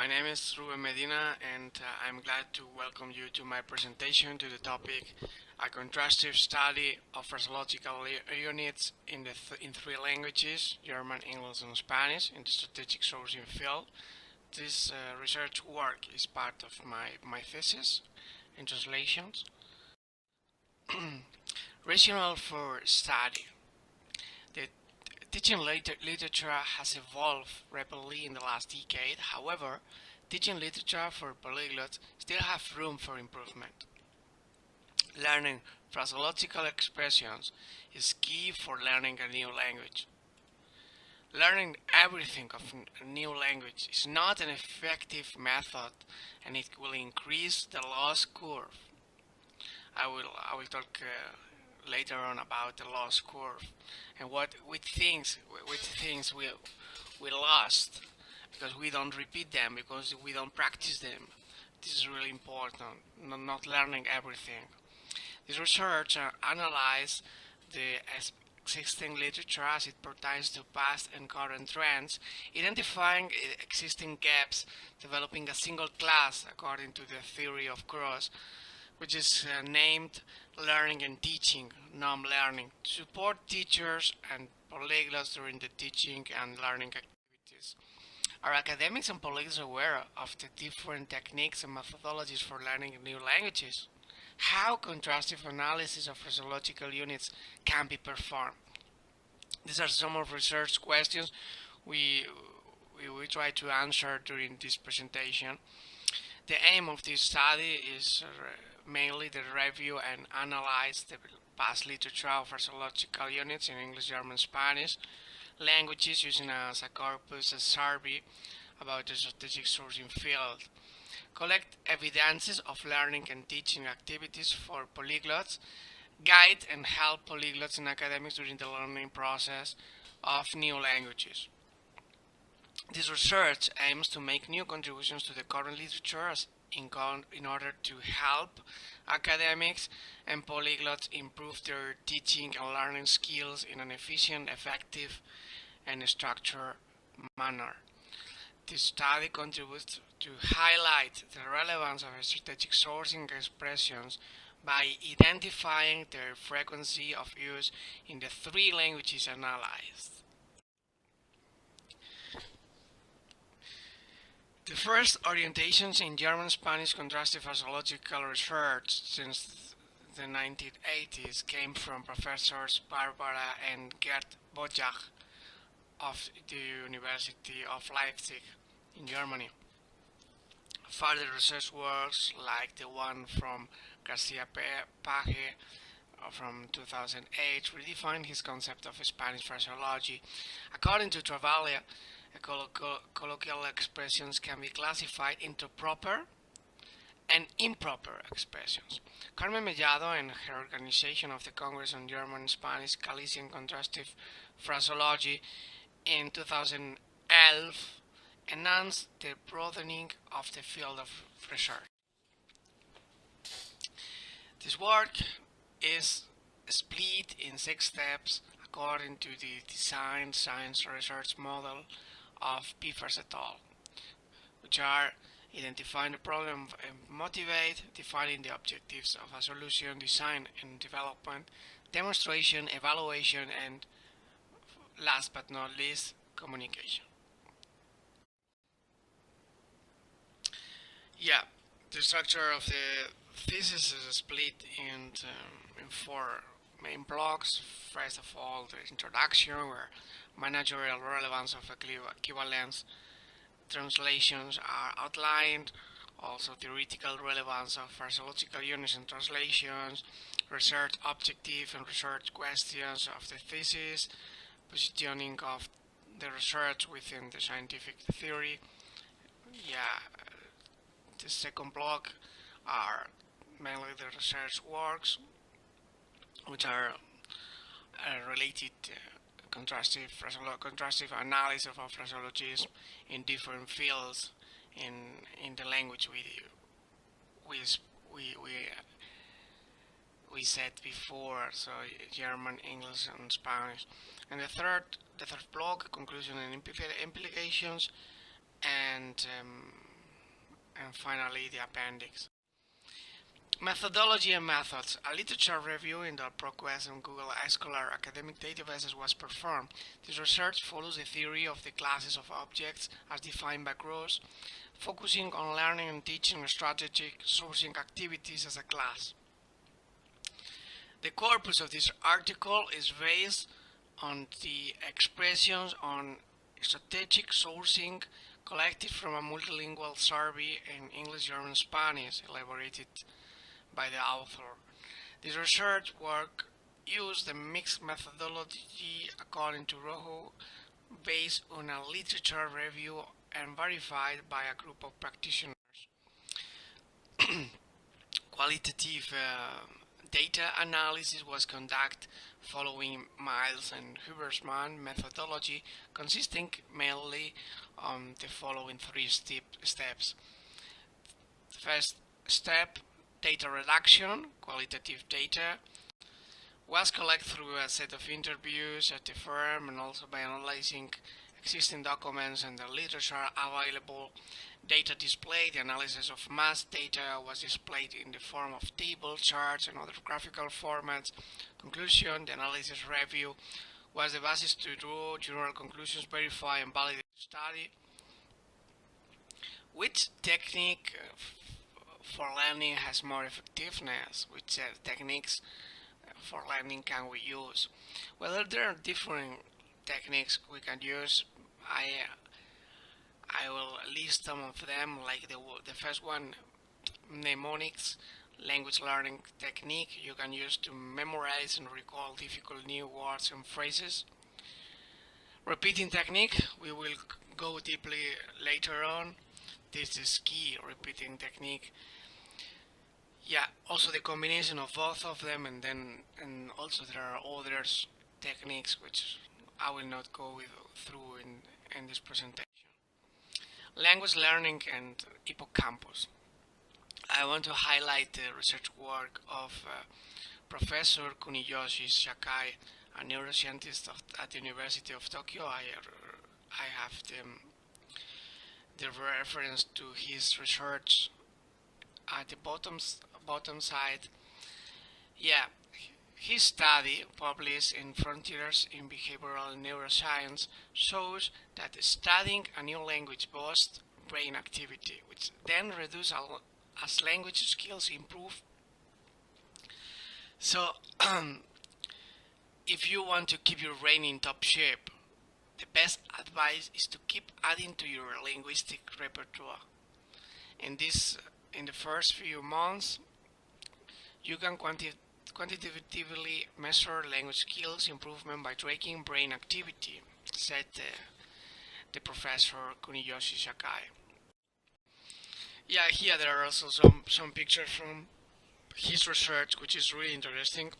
My name is Ruben Medina, and I'm glad to welcome you to my presentation to the topic a contrastive study of phraseological units in three languages, German, English, and Spanish, in the strategic sourcing field. This research work is part of my thesis in translations. Rationale for study. The teaching literature has evolved rapidly in the last decade. However, teaching literature for polyglots still have room for improvement. Learning phraseological expressions is key for learning a new language. Learning everything of a new language is not an effective method, and it will increase the loss curve. I will talk later on about the loss curve and which things we lost because we don't repeat them, because we don't practice them. This is really important. Not learning everything. This research analyzes the existing literature as it pertains to past and current trends, identifying existing gaps, developing a single class according to the theory of Cross, which is named Learning and Teaching, non-learning, to support teachers and polyglots during the teaching and learning activities. Are academics and polyglots aware of the different techniques and methodologies for learning new languages? How contrastive analysis of phraseological units can be performed? These are some of research questions we try to answer during this presentation. The aim of this study is mainly to review and analyze the past literature of phraseological units in English, German, Spanish languages, using as a corpus a survey about the strategic sourcing field. Collect evidences of learning and teaching activities for polyglots, guide and help polyglots and academics during the learning process of new languages. This research aims to make new contributions to the current literature in order to help academics and polyglots improve their teaching and learning skills in an efficient, effective, and structured manner. This study contributes to highlight the relevance of strategic sourcing expressions by identifying their frequency of use in the three languages analyzed. The first orientations in German-Spanish contrastive phraseological research since the 1980s came from professors Barbara and Gerd Bojach of the University of Leipzig in Germany. Further research works like the one from Garcia Page from 2008 redefined his concept of Spanish phraseology. According to Travaglia, colloquial expressions can be classified into proper and improper expressions. Carmen Mellado and her organization of the Congress on German, Spanish, Galician Contrastive Phraseology in 2011 announced the broadening of the field of research. This work is split in 6 steps according to the design science research model of Pfers et al., which are identifying the problem and motivate, defining the objectives of a solution, design and development, demonstration, evaluation, and last but not least, communication. Yeah, the structure of the thesis is split in 4 main blocks. First of all, the introduction, where managerial relevance of equivalence translations are outlined, also theoretical relevance of phraseological units and translations, research objective and research questions of the thesis, positioning of the research within the scientific theory. The second block are mainly the research works, which are related to contrastive analysis of phraseologism in different fields in the language we said before, so German, English, and Spanish. And the third block, conclusion and implications, and and finally the appendix. Methodology and methods. A literature review in the ProQuest and Google Scholar academic databases was performed. This research follows the theory of the classes of objects as defined by Gross, focusing on learning and teaching strategic sourcing activities as a class. The corpus of this article is based on the expressions on strategic sourcing collected from a multilingual survey in English, German, Spanish, elaborated by the author. This research work used the mixed methodology according to Rojo, based on a literature review and verified by a group of practitioners. Qualitative data analysis was conducted following Miles and Hubersman methodology, consisting mainly on the following three steps. First step, data reduction. Qualitative data was collected through a set of interviews at the firm and also by analyzing existing documents and the literature available. Data display. The analysis of mass data was displayed in the form of tables, charts, and other graphical formats. Conclusion. The analysis review was the basis to draw general conclusions, verify and validate the study. Which technique for learning has more effectiveness? Which techniques for learning can we use? Well, there are different techniques we can use. I will list some of them, like the first one, mnemonics, language learning technique you can use to memorize and recall difficult new words and phrases. Repeating technique, we will go deeply later on. This is key, repeating technique. Yeah, also the combination of both of them, and also there are other techniques which I will not go through in this presentation. Language learning and hippocampus. I want to highlight the research work of Professor Kuniyoshi Sakai, a neuroscientist at the University of Tokyo. I have the reference to his research at the bottom side. Yeah, his study, published in Frontiers in Behavioral Neuroscience, shows that studying a new language boosts brain activity, which then reduces as language skills improve. So, if you want to keep your brain in top shape, the best advice is to keep adding to your linguistic repertoire. In the first few months, you can quantitatively measure language skills improvement by tracking brain activity, said the professor Kuniyoshi Sakai. Yeah, here there are also some pictures from his research, which is really interesting.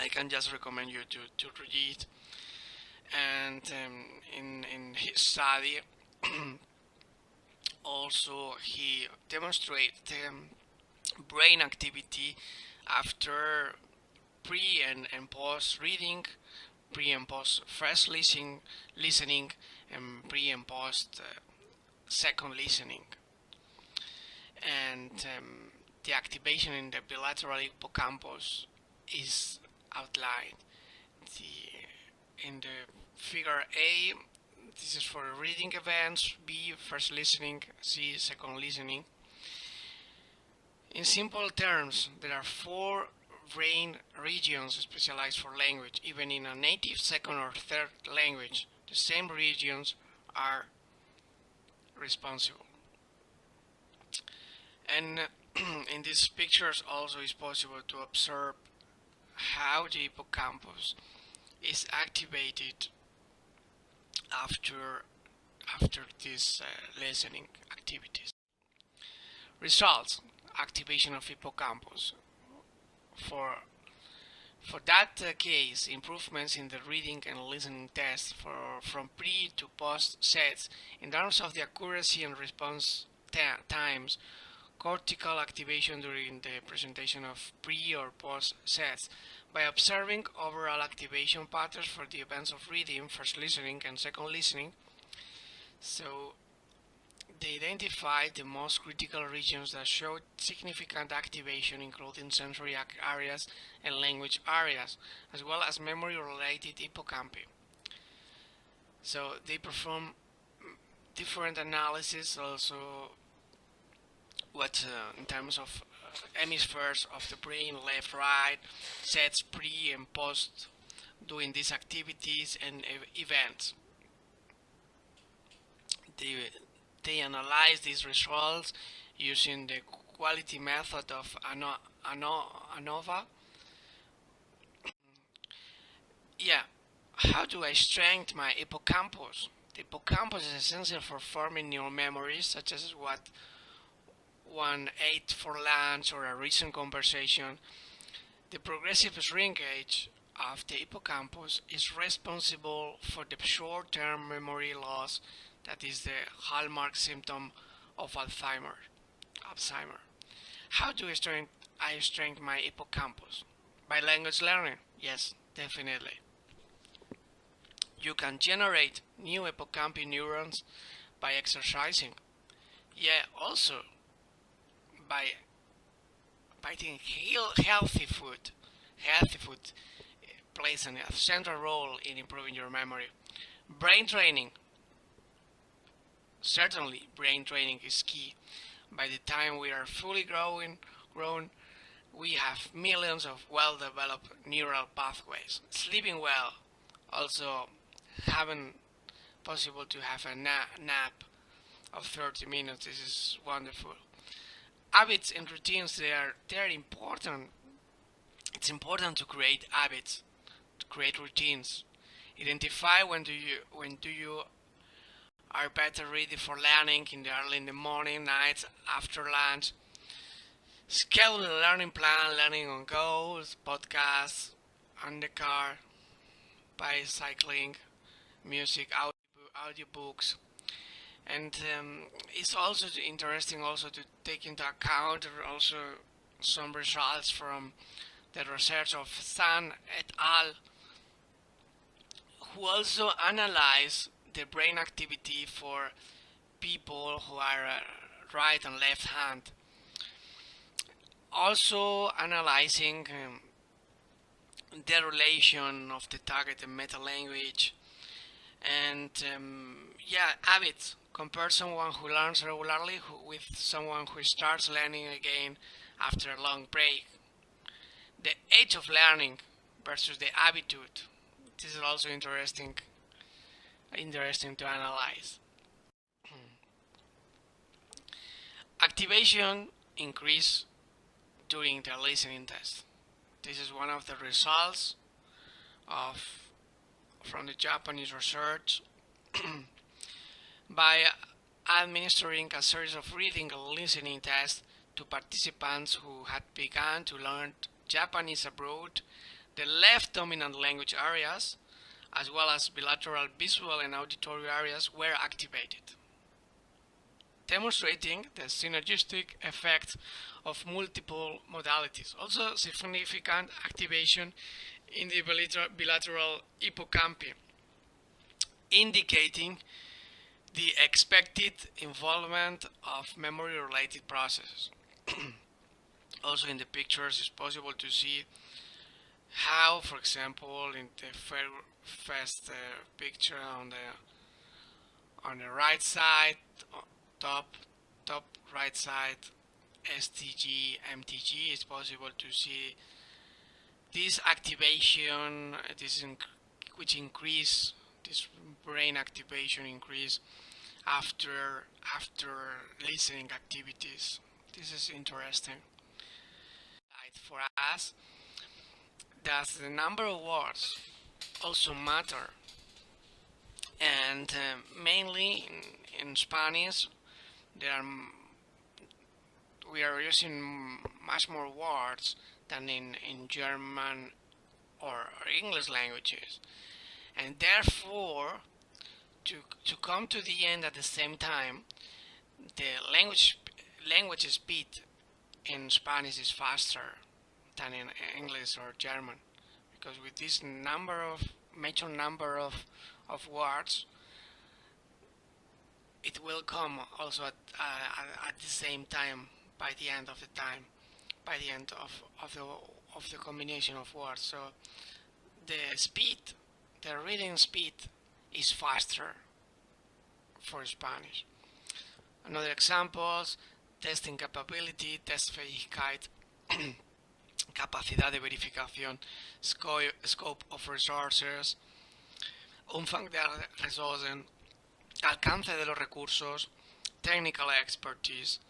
I can just recommend you to read it. And in his study, also he demonstrated brain activity after pre and post reading, pre and post first listening, and pre and post second listening. And the activation in the bilateral hippocampus is outlined. In the figure A, this is for reading events, B, first listening, C, second listening. In simple terms, there are 4 brain regions specialized for language. Even in a native second or third language, the same regions are responsible. And in these pictures also is possible to observe how the hippocampus is activated after these listening activities. Results: activation of hippocampus. For that case, improvements in the reading and listening tests from pre to post sets in terms of the accuracy and response times, cortical activation during the presentation of pre or post sets, by observing overall activation patterns for the events of reading, first listening and second listening. So They identified the most critical regions that showed significant activation, including sensory areas and language areas, as well as memory-related hippocampi. So they perform different analysis, also what in terms of hemispheres of the brain, left, right, sets pre and post doing these activities and events. They analyze these results using the quality method of ANOVA. Yeah, how do I strengthen my hippocampus? The hippocampus is essential for forming neural memories, such as what one ate for lunch or a recent conversation. The progressive shrinkage of the hippocampus is responsible for the short-term memory loss that is the hallmark symptom of Alzheimer. How do I strengthen my hippocampus? By language learning? Yes, definitely. You can generate new hippocampal neurons by exercising. Yeah, also by eating healthy food. Healthy food plays a central role in improving your memory. Brain training. Certainly, brain training is key. By the time we are fully grown, we have millions of well-developed neural pathways. Sleeping well, also having possible to have a nap of 30 minutes. This is wonderful. Habits and routines, they're important. It's important to create habits, to create routines. Identify when do you are better ready for learning in the morning, nights, after lunch. Schedule a learning plan, learning on goals, podcasts, on the car, bicycling, music, audiobooks. And it's also interesting also to take into account also some results from the research of Thun et al., who also analyze the brain activity for people who are right and left hand. Also analyzing the relation of the target and meta language, and habits. Compare someone who learns regularly with someone who starts learning again after a long break. The age of learning versus the habitude. This is also interesting to analyze. Activation increase during the listening test. This is one of the results from the Japanese research. By administering a series of reading and listening tests to participants who had begun to learn Japanese abroad, the left dominant language areas, as well as bilateral visual and auditory areas, were activated, demonstrating the synergistic effect of multiple modalities. Also significant activation in the bilateral hippocampi, indicating the expected involvement of memory-related processes. Also in the pictures it's possible to see how, for example, in the first picture on the right side, top right side, STG, MTG, it's possible to see this activation, which increase this brain activation increase after listening activities. This is interesting. For us, does the number of words also matter? And mainly in Spanish, we are using much more words than in German or English languages, and therefore to come to the end at the same time, the language speed in Spanish is faster than in English or German, because with this major number of words, it will come also at the same time by the end of the time, by the end of the combination of words. So the speed, the reading speed is faster for Spanish. Another examples: testing capability, Testfähigkeit, capacidad de verificación, scope of resources, Umfang der Ressourcen, alcance de los recursos, technical expertise,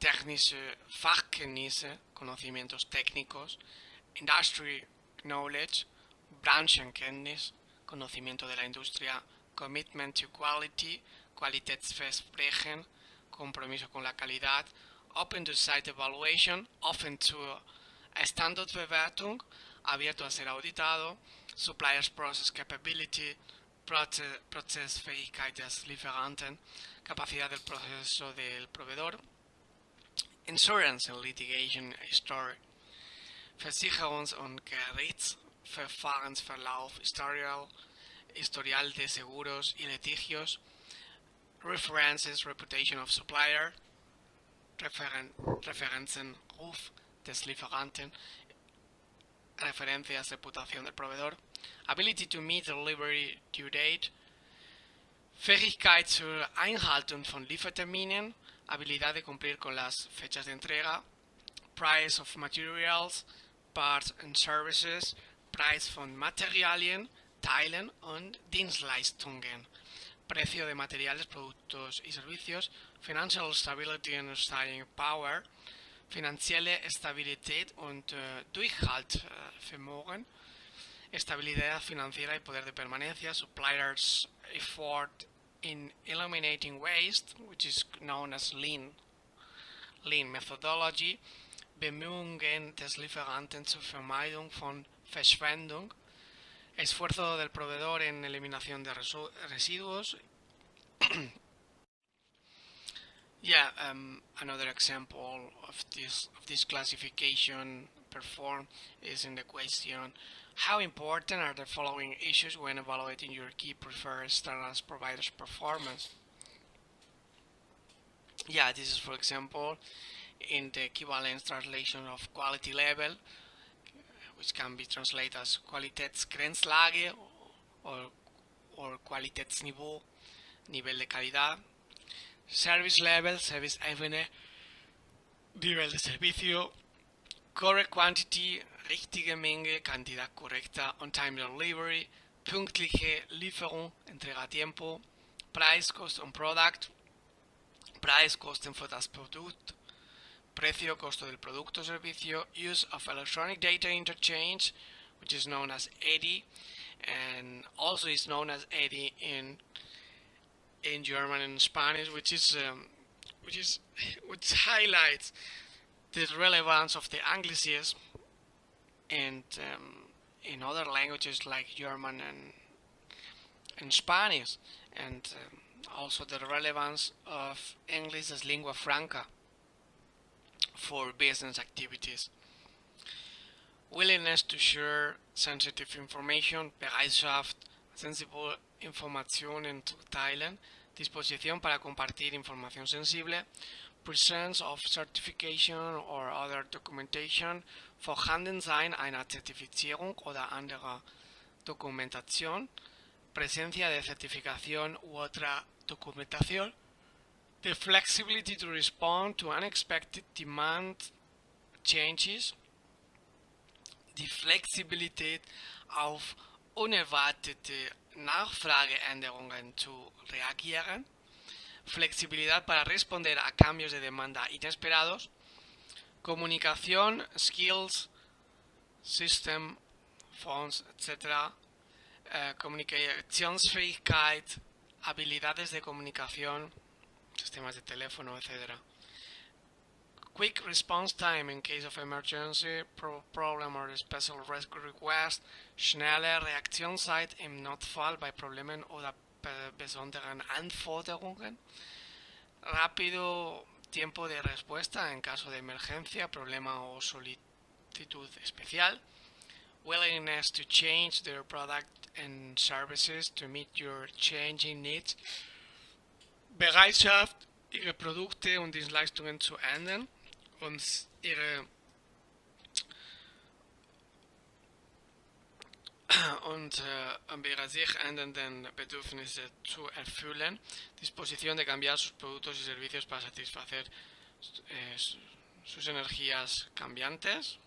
technische Fachkenntnisse, conocimientos técnicos, industry knowledge, Branchenkenntnis, conocimiento de la industria, commitment to quality, Qualitätsversprechen, compromiso con la calidad, open to site evaluation, open to Standardbewertung, abierto a ser auditado, suppliers process capability, Prozessfähigkeit des Lieferanten, capacidad del proceso del proveedor, insurance and litigation history, Versicherungs- und Gerichtsverfahrensverlauf, historial de seguros y litigios, references, reputation of supplier, Referenzen, Ruf des Lieferanten, referencias, reputación del proveedor, ability to meet delivery due date, Fähigkeit zur Einhaltung von Lieferterminen, habilidad de cumplir con las fechas de entrega, price of materials, parts and services, Preis von Materialien, Teilen und Dienstleistungen, precio de materiales, productos y servicios, financial stability and staying power, finanzielle Stabilität und Durchhaltevermögen, estabilidad financiera y poder de permanencia, suppliers effort in eliminating waste, which is known as lean methodology, Bemühungen des Lieferanten zur Vermeidung von Verschwendung, esfuerzo del proveedor en eliminación de residuos. Another example of this classification performed is in the question: how important are the following issues when evaluating your key preferred external provider's performance? This is, for example, in the equivalence translation of quality level, which can be translated as Qualitätsgrenzlage or Qualitätsniveau, nivel de calidad, service level, Serviceebene, nivel de servicio, correct quantity, richtige Menge, Cantidad correcta, on-time delivery, pünktliche Lieferung, Entrega a tiempo, Preis, Cost on product, Preis, Kosten für das Produkt, precio, costo del producto o servicio, use of electronic data interchange, which is known as EDI, and also is known as EDI in German and Spanish, which highlights the relevance of the anglicism and in other languages like German and Spanish, and also the relevance of English as lingua franca for business activities. Willingness to share sensitive information, Bereitschaft, sensible Informationen zu teilen, disposición para compartir información sensible, presence of certification or other documentation, Vorhandensein einer Zertifizierung oder anderer Dokumentation, presencia de certificación u otra documentación, the flexibility to respond to unexpected demand changes, die Flexibilität auf unerwartete Nachfrageänderungen zu reagieren, flexibilidad para responder a cambios de demanda inesperados, comunicación, skills, system, phones, etc., Kommunikationsfähigkeit, habilidades de comunicación, sistemas de teléfono, etc. Quick response time in case of emergency, problem or special rescue request, schnelle Reaktionszeit im Notfall bei Problemen oder besonderen Anforderungen, rápido tiempo de respuesta en caso de emergencia, problema o solicitud especial, willingness to change their product and services to meet your changing needs, Bereitschaft, ihre Produkte und Dienstleistungen zu ändern und ihre sich ändernden Bedürfnisse zu erfüllen, disposición de cambiar sus productos y servicios para satisfacer sus energías cambiantes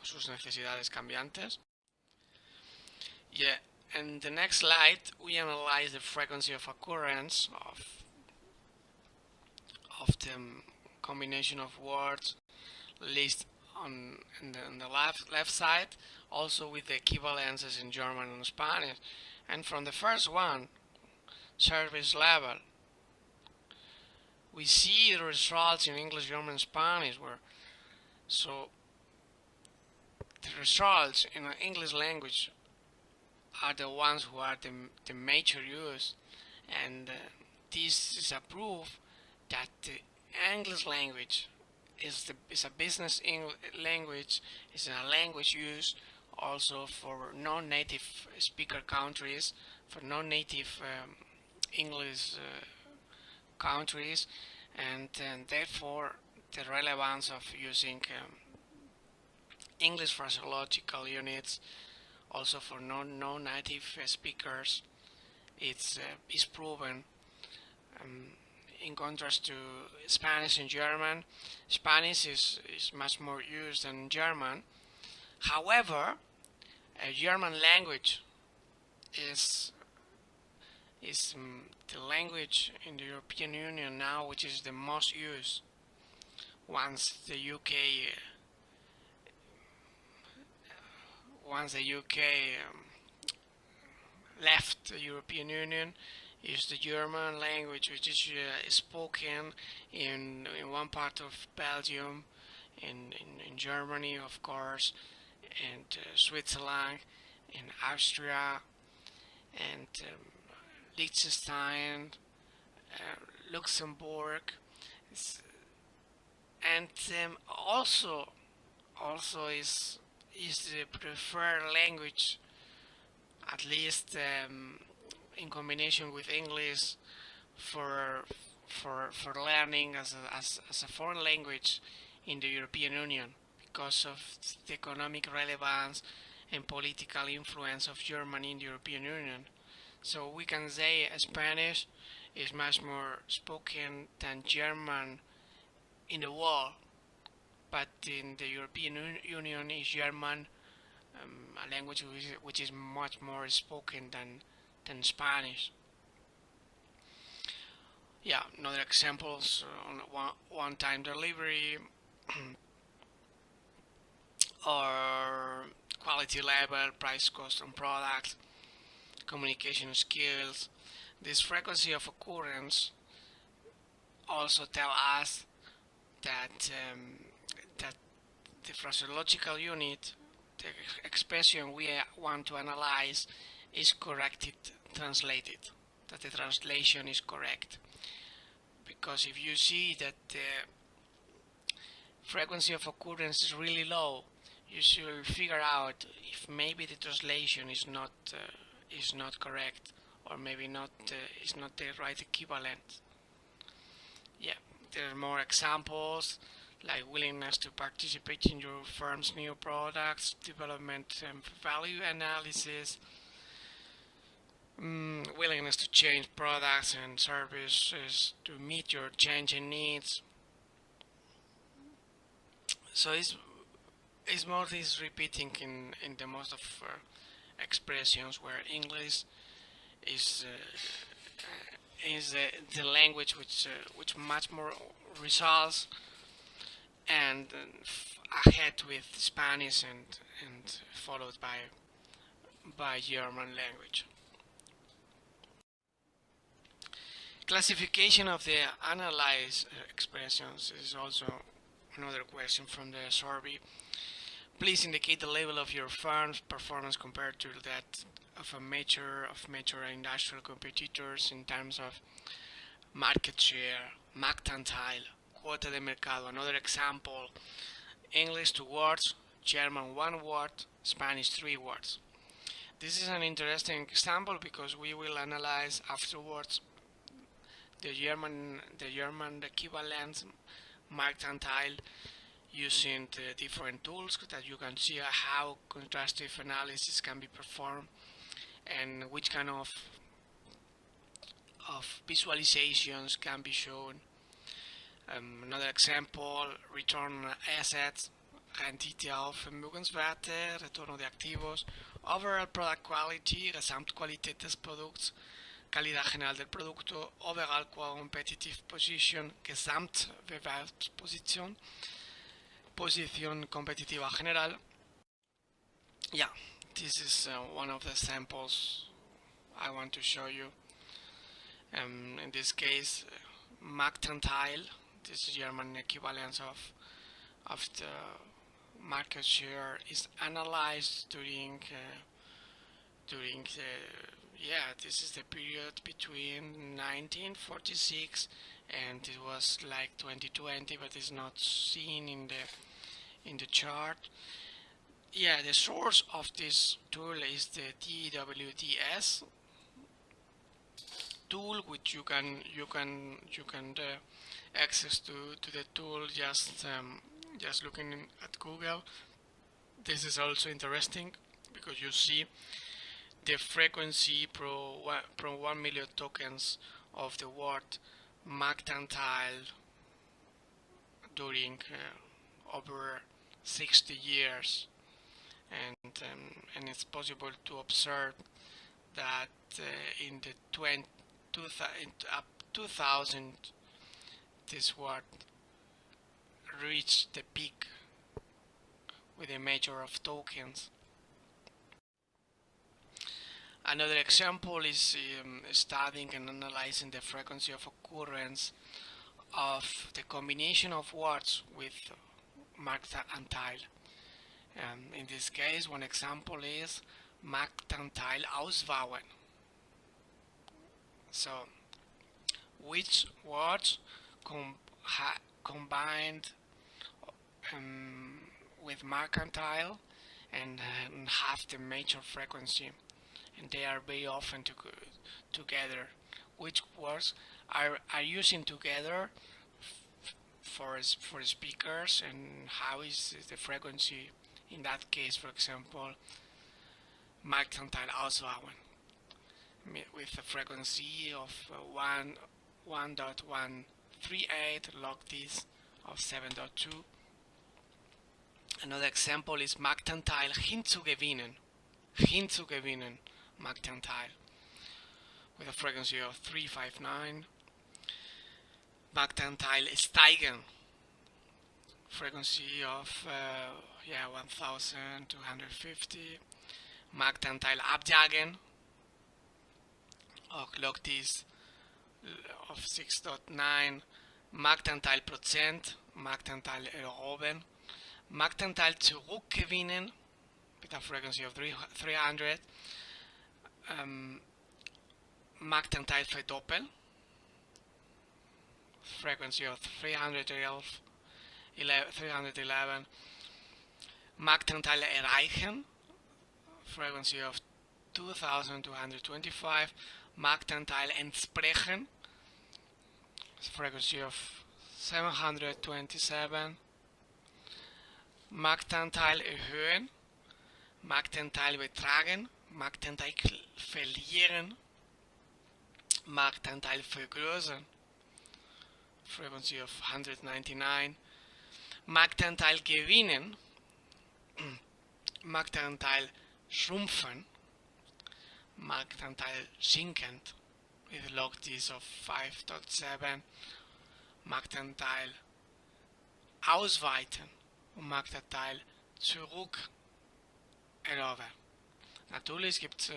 o sus necesidades cambiantes. Yeah, in the next slide we analyze the frequency of occurrence of the combination of words listed on the left side, also with the equivalences in German and Spanish. And from the first one, service level, we see the results in English, German, and Spanish. So the results in the English language are the ones who are the major use, and this is a proof that the English language is a business language, is a language used also for non-native speaker countries, for non-native English countries, and therefore the relevance of using English phraseological units also for non-native speakers is proven. In contrast to Spanish and German, Spanish is much more used than German. However, German language is the language in the European Union now which is the most used. Once the UK left the European Union, is the German language, which is spoken in one part of Belgium, in Germany, of course, and Switzerland, in Austria, and Liechtenstein, Luxembourg, and also is the preferred language, at least in combination with English, for learning as a foreign language in the European Union, because of the economic relevance and political influence of Germany in the European Union. So we can say Spanish is much more spoken than German in the world, but in the European Union is German a language which is much more spoken than Spanish. Yeah, another examples on one-time delivery or quality level, price, cost on product, communication skills. This frequency of occurrence also tell us that the phraseological unit, the expression we want to analyze, is correctly translated, that the translation is correct. Because if you see that the frequency of occurrence is really low, you should figure out if maybe the translation is not correct, or maybe is not the right equivalent. Yeah, there are more examples, like willingness to participate in your firm's new products development and value analysis, willingness to change products and services to meet your changing needs. So it's more this repeating in the most of expressions, where English is the language which much more results, and ahead with Spanish and followed by German language. Classification of the analyzed expressions is also another question from the survey. Please indicate the level of your firm's performance compared to that of major industrial competitors in terms of market share, Marktanteil, quota de mercado. Another example: English 2 words, German 1 word, Spanish 3 words. This is an interesting example because we will analyze afterwards the German equivalence Marktanteil, using the different tools that you can see how contrastive analysis can be performed and which kind of visualizations can be shown. Another example, return assets, Rendite auf Vermögenswerte, Retorno de Activos, Overall Product Quality, Gesamtqualität des Produkts, Calidad general del producto, Overall Competitive Position, Gesamtbewerbsposition, Posición competitiva general. Yeah, this is one of the samples I want to show you. In this case, Marktanteil, this is German equivalence of the market share, is analyzed during this is the period between 1946 and it was like 2020, but it's not seen in the chart. Yeah, the source of this tool is the DWDS tool, which you can access to the tool just looking at Google. This is also interesting because you see the frequency per 1 million tokens of the word Marktanteil during over 60 years, and it's possible to observe that in the 2000 this word reached the peak with a measure of tokens. Another example is studying and analyzing the frequency of occurrence of the combination of words with Marktanteil. In this case, one example is Marktanteil ausbauen. So, which words combined with Marktanteil and have the major frequency, and they are very often together. Which words are using together for speakers, and how is the frequency in that case? For example, Marktanteil ausbauen with a frequency of 1.138, log this of 7.2. Another example is Marktanteil hinzugewinnen, Marktanteil with a frequency of 359. Marktanteil steigen, frequency of 1250. Marktanteil abjagen, log this of 6.9. Marktanteil Prozent, Marktanteil erobern. Marktanteil zurückgewinnen with a frequency of 300. Marktanteil verdoppeln, frequency of 311. Marktanteil erreichen, frequency of 2225. Marktanteil entsprechen, frequency of 727. Marktanteil erhöhen, Marktanteil betragen, Marktanteil verlieren, Marktanteil vergrößern, frequency of 199. Marktanteil gewinnen, Marktanteil schrumpfen, Marktanteil sinkend with log this of 5.7. Marktanteil ausweiten und Marktanteil zurückerobern. Natürlich gibt es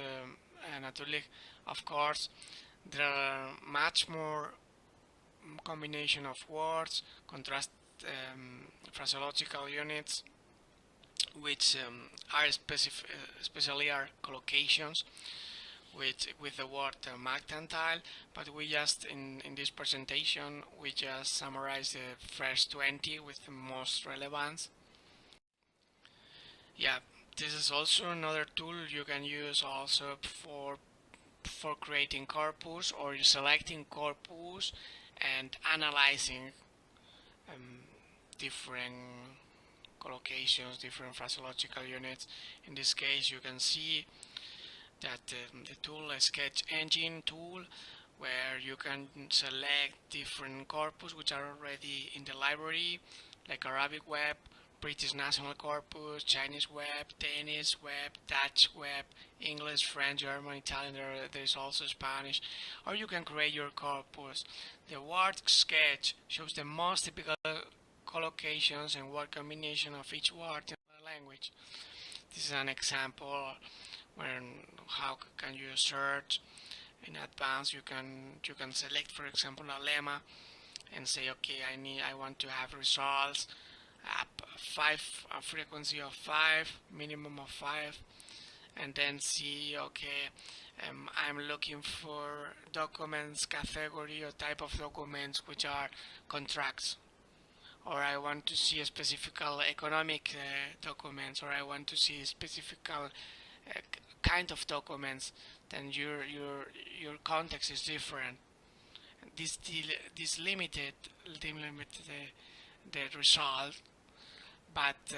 of course there are much more combination of words, phraseological units, which are especially are collocations with the word Marktanteil, but we just in this presentation we just summarize the first 20 with the most relevance. Yeah, this is also another tool you can use also for for creating corpus, or you're selecting corpus and analyzing different collocations, different phraseological units. In this case, you can see that the tool, a sketch engine tool, where you can select different corpus which are already in the library, like Arabic web, British National Corpus, Chinese web, Danish web, Dutch web, English, French, German, Italian, there's also Spanish, or you can create your corpus. The word sketch shows the most typical collocations and word combination of each word in the language. This is an example when how can you search in advance. You can select, for example, a lemma and say, okay, I want to have results at a frequency of 5, minimum of 5, and then see, okay, I'm looking for documents category or type of documents which are contracts, or I want to see a specific economic documents, or I want to see a specific kind of documents. Then your context is different. This limited the result, but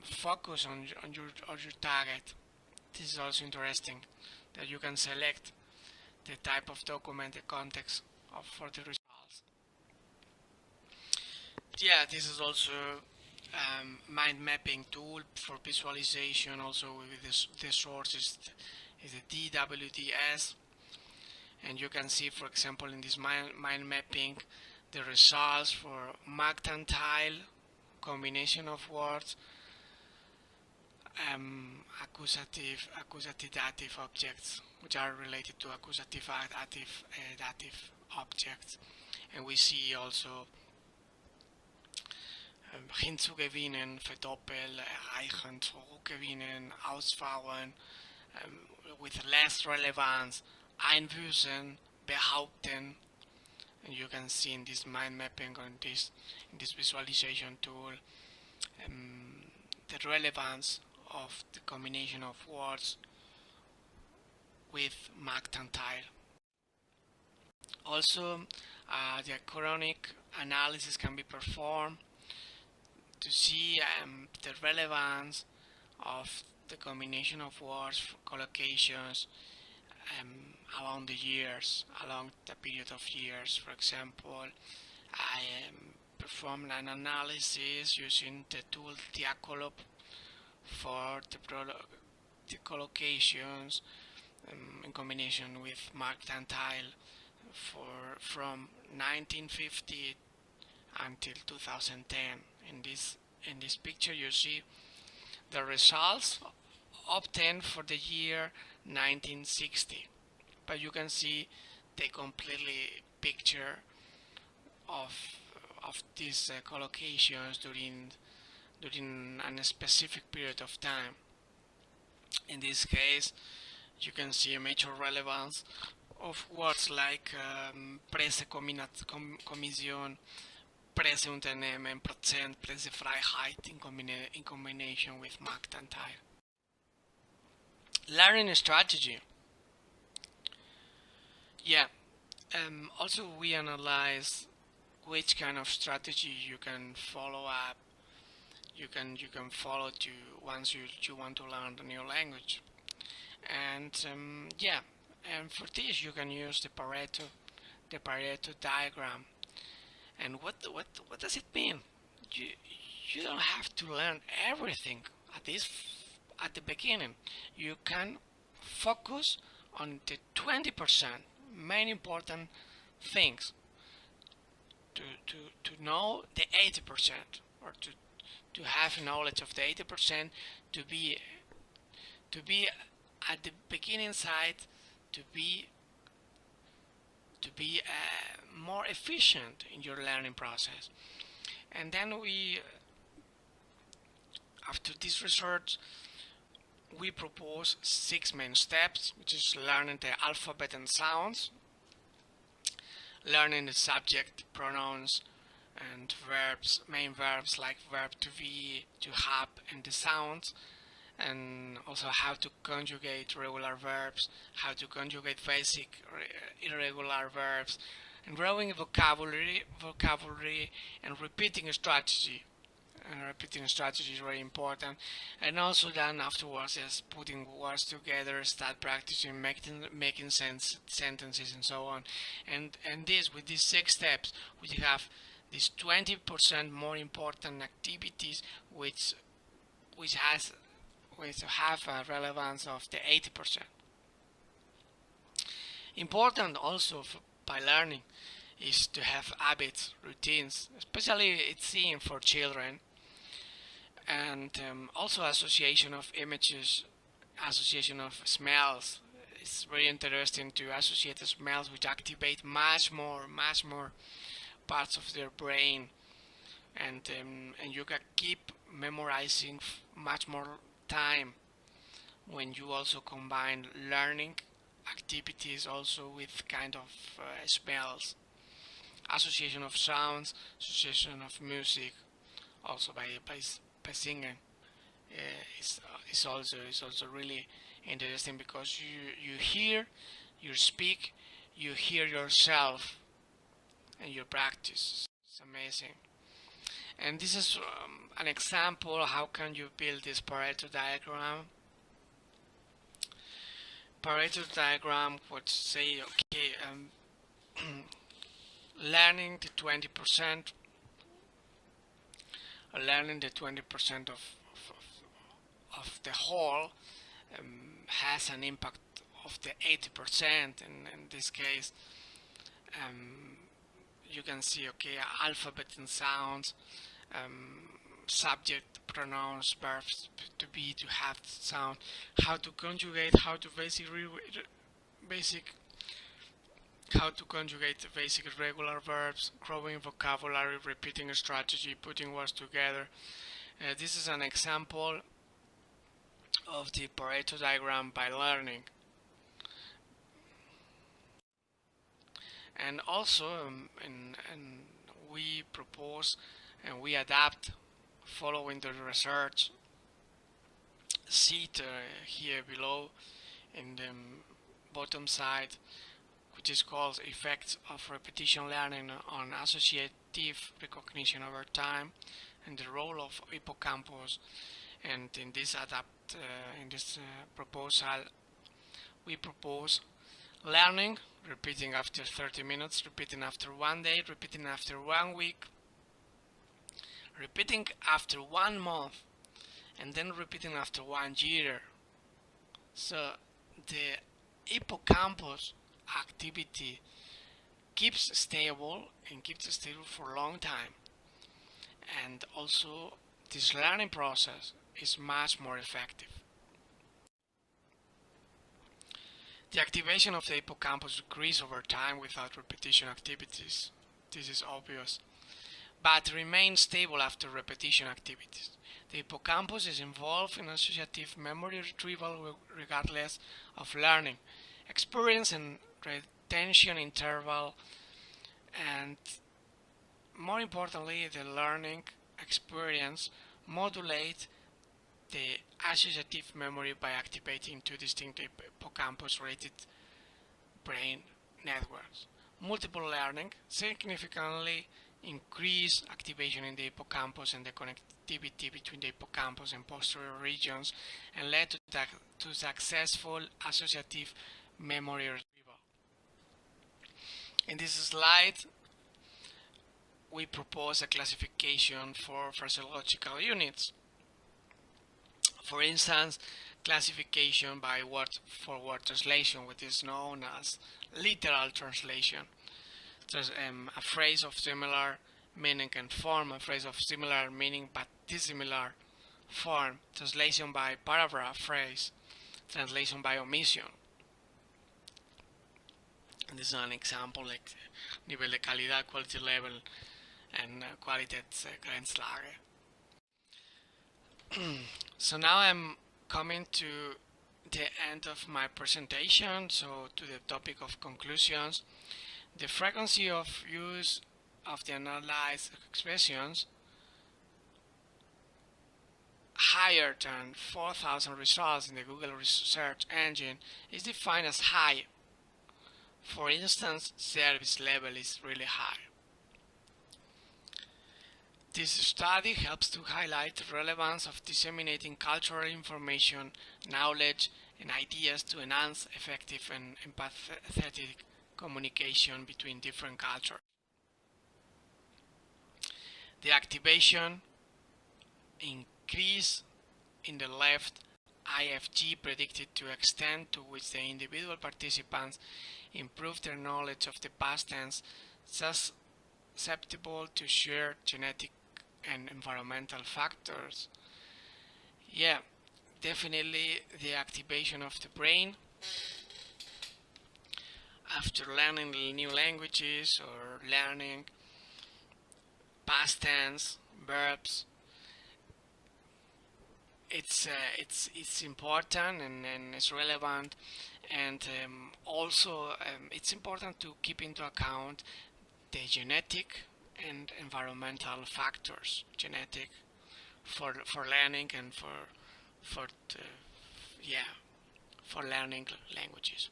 focus on your target. This is also interesting, that you can select the type of document, the context for the results. Yeah, this is also mind mapping tool for visualization. Also with the source is the DWDS, and you can see, for example, in this mind mapping, the results for Marktanteil, combination of words, accusative dative objects, which are related to accusative dative objects, and we see also hinzugewinnen, verdoppel, erreichen, zurückgewinnen, ausfahren, with less relevance, einbüßen, behaupten. And you can see in this mind mapping on in this visualization tool the relevance of the combination of words with Marktanteil. Also, diachronic analysis can be performed to see the relevance of the combination of words, collocations, along the years, along the period of years. For example, I performed an analysis using the tool DiaCollo for the collocations in combination with Marktanteil from 1950 until 2010. In this picture, you see the results obtained for the year 1960, but you can see the completely picture of these collocations during a specific period of time. In this case, you can see a major relevance of words like Pressekommission, Presseunternehmen, Prozent, Pressefreiheit in combination with Marktanteil. Learning strategy. Yeah, also we analyze which kind of strategy you can follow up. You can follow to once you want to learn a new language, and and for this you can use the Pareto diagram. And what does it mean? You don't have to learn everything at the beginning. You can focus on the 20% main important things to know the 80%, or to have knowledge of the 80%, to be at the beginning side, to be more efficient in your learning process. And then after this research, we propose 6 main steps, which is learning the alphabet and sounds, learning the subject, pronouns, and verbs, main verbs like verb to be, to have, and the sounds, and also how to conjugate regular verbs, how to conjugate basic irregular verbs, and growing vocabulary, and repeating strategy. And repeating strategy is very important. And also then afterwards, yes, putting words together, start practicing, making sentences, and so on. And this with these 6 steps, we have these 20% more important activities, which has which have a relevance of the 80%. Important also by learning is to have habits, routines, especially it's seen for children, and also association of images, association of smells. It's very interesting to associate the smells which activate much more parts of their brain, and you can keep memorizing much more time when you also combine learning activities also with kind of smells, association of sounds, association of music, also by singing. Is also really interesting because you hear, you speak, you hear yourself, and you practice. It's amazing. And this is an example how can you build this Pareto diagram. Pareto diagram would say, okay, learning the 20%, of the whole has an impact of the 80%. In this case, you can see, okay, alphabet and sounds, subject, pronouns, verbs to be, to have sound, how to conjugate, how to how to conjugate basic regular verbs, growing vocabulary, repeating strategy, putting words together. This is an example of the Pareto diagram by learning. And also, we propose and we adapt following the research. See it here below in the bottom side, which is called effects of repetition learning on associative recognition over time, and the role of hippocampus. And in this proposal, we propose learning, repeating after 30 minutes, repeating after 1 day, repeating after 1 week, repeating after 1 month, and then repeating after 1 year. So the hippocampus activity keeps stable for a long time, and also this learning process is much more effective. The activation of the hippocampus decreases over time without repetition activities. This is obvious, but remains stable after repetition activities. The hippocampus is involved in associative memory retrieval regardless of learning, experience, and retention interval, and more importantly, the learning experience modulate the associative memory by activating 2 distinct hippocampus-related brain networks. Multiple learning significantly increase activation in the hippocampus and the connectivity between the hippocampus and posterior regions, and led to successful associative memory retrieval. In this slide, we propose a classification for phraseological units. For instance, classification by word for word translation, which is known as literal translation. A phrase of similar meaning and form, a phrase of similar meaning but dissimilar form. Translation by paragraph phrase, translation by omission. And this is an example like nivel de calidad, quality level, and Qualitätsgrenzlage. So now I'm coming to the end of my presentation, so to the topic of conclusions. The frequency of use of the analyzed expressions higher than 4,000 results in the Google search engine is defined as high. For instance, service level is really high. This study helps to highlight the relevance of disseminating cultural information, knowledge, and ideas to enhance effective and empathetic communication between different cultures. The activation increase in the left IFG predicted to extent to which the individual participants improve their knowledge of the past tense, susceptible to shared genetic and environmental factors. Yeah, definitely the activation of the brain after learning new languages or learning past tense verbs. It's important and it's relevant, and also it's important to keep into account the genetic and environmental factors. Genetic for learning and for learning languages.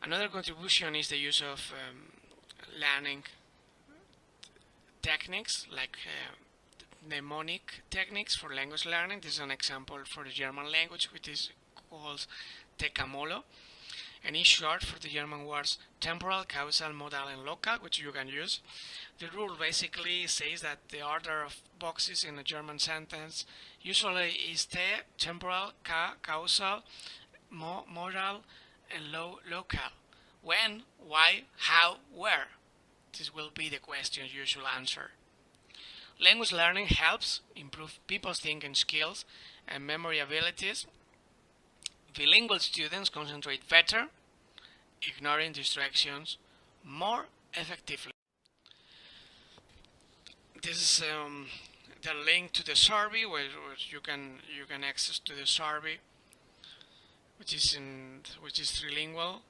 Another contribution is the use of learning techniques like mnemonic techniques for language learning. This is an example for the German language, which is called DWDS, and is short for the German words temporal, causal, modal, and local, which you can use. The rule basically says that the order of boxes in a German sentence usually is temporal, causal, modal, and local. When, why, how, where. This will be the questions you should answer. Language learning helps improve people's thinking skills and memory abilities. Bilingual students concentrate better, ignoring distractions more effectively. This is the link to the survey where you can access to the survey, which is trilingual.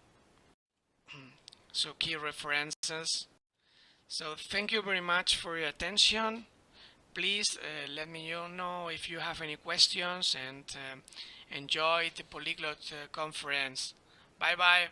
So key references. So thank you very much for your attention. Please let me know if you have any questions, and enjoy the Polyglot conference. Bye bye.